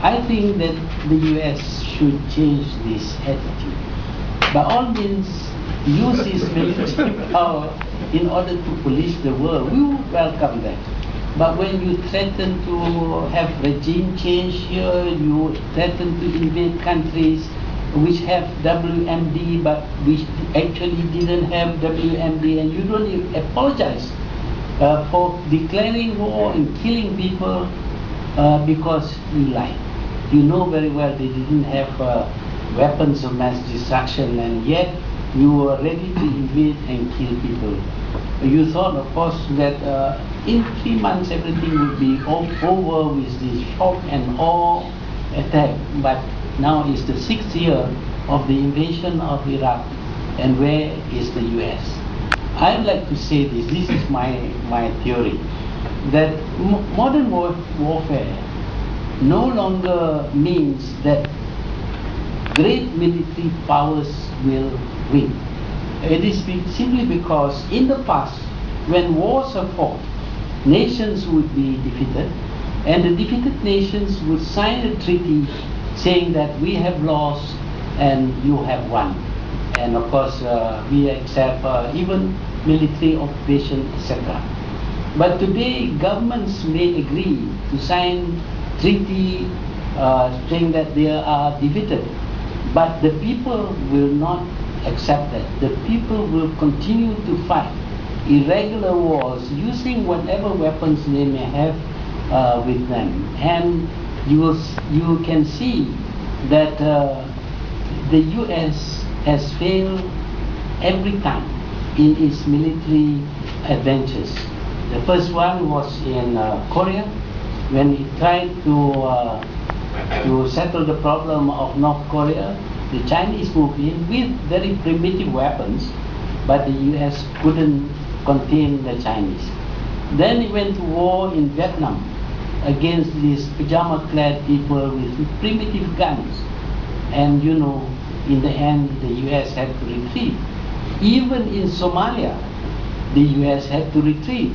I think that the US should change this attitude. By all means, use its military power in order to police the world. We would welcome that. But when you threaten to have regime change here, you threaten to invade countries which have WMD but which actually didn't have WMD, and you don't even apologize for declaring war and killing people because you lied. You know very well they didn't have weapons of mass destruction, and yet you were ready to invade and kill people. You thought, of course, that in 3 months everything would be over with this shock and awe attack, but now it's the 6th year of the invasion of Iraq, and where is the US? I'd like to say this is my theory, that modern warfare no longer means that great military powers will win. It is simply because in the past, when wars are fought, nations would be defeated, and the defeated nations would sign a treaty saying that we have lost and you have won. And of course, we accept even military occupation, etc. But today, governments may agree to sign treaty saying that they are defeated, but the people will not accept that. The people will continue to fight irregular wars using whatever weapons they may have with them. And you can see that the US has failed every time in its military adventures. The first one was in Korea, when it tried to settle the problem of North Korea. The Chinese moved in with very primitive weapons, but the US couldn't contain the Chinese. Then it went to war in Vietnam against these pajama-clad people with primitive guns. And you know, in the end, the US had to retreat. Even in Somalia, the US had to retreat.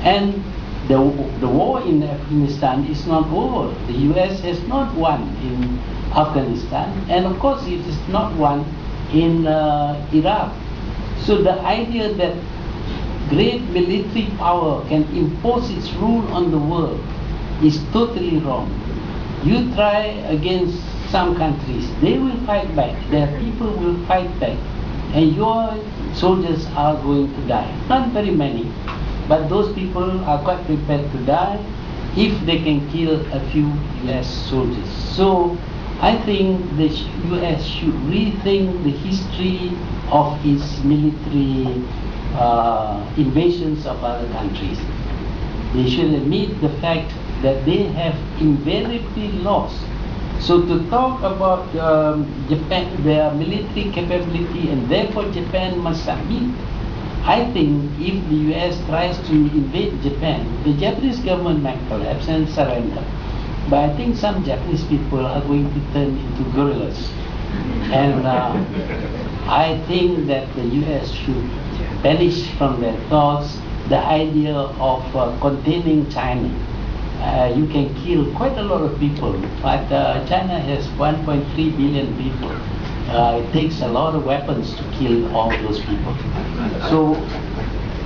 And the war in Afghanistan is not over. The US has not won in Afghanistan, and of course it is not won in Iraq. So the idea that great military power can impose its rule on the world is totally wrong. You try against some countries, they will fight back, their people will fight back, and your soldiers are going to die. Not very many, but those people are quite prepared to die if they can kill a few US soldiers. So I think the US should rethink the history of its military invasions of other countries. They should admit the fact that they have invariably lost. So to talk about Japan, their military capability, and therefore Japan must submit, I think if the US tries to invade Japan, the Japanese government might collapse and surrender. But I think some Japanese people are going to turn into guerrillas. And I think that the US should banish from their thoughts the idea of containing China. You can kill quite a lot of people, but China has 1.3 billion people. It takes a lot of weapons to kill all those people. So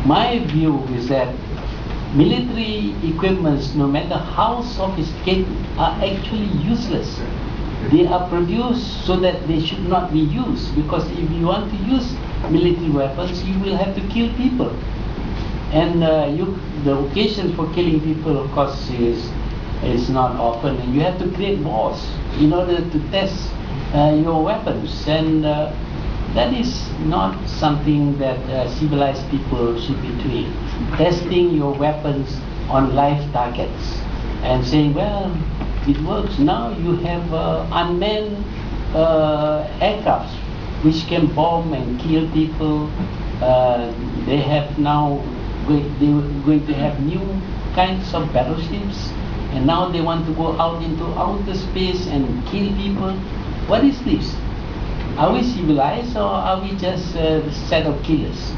my view is that military equipments, no matter how sophisticated, are actually useless. They are produced so that they should not be used, because if you want to use military weapons, you will have to kill people. And the occasion for killing people, of course, is not often, and you have to create wars in order to test your weapons, and that is not something that civilized people should be doing. Testing your weapons on live targets and saying, well, it works. Now you have unmanned aircrafts which can bomb and kill people. They have now going to have new kinds of battleships, and now they want to go out into outer space and kill people. What is this? Are we civilized, or are we just a set of killers?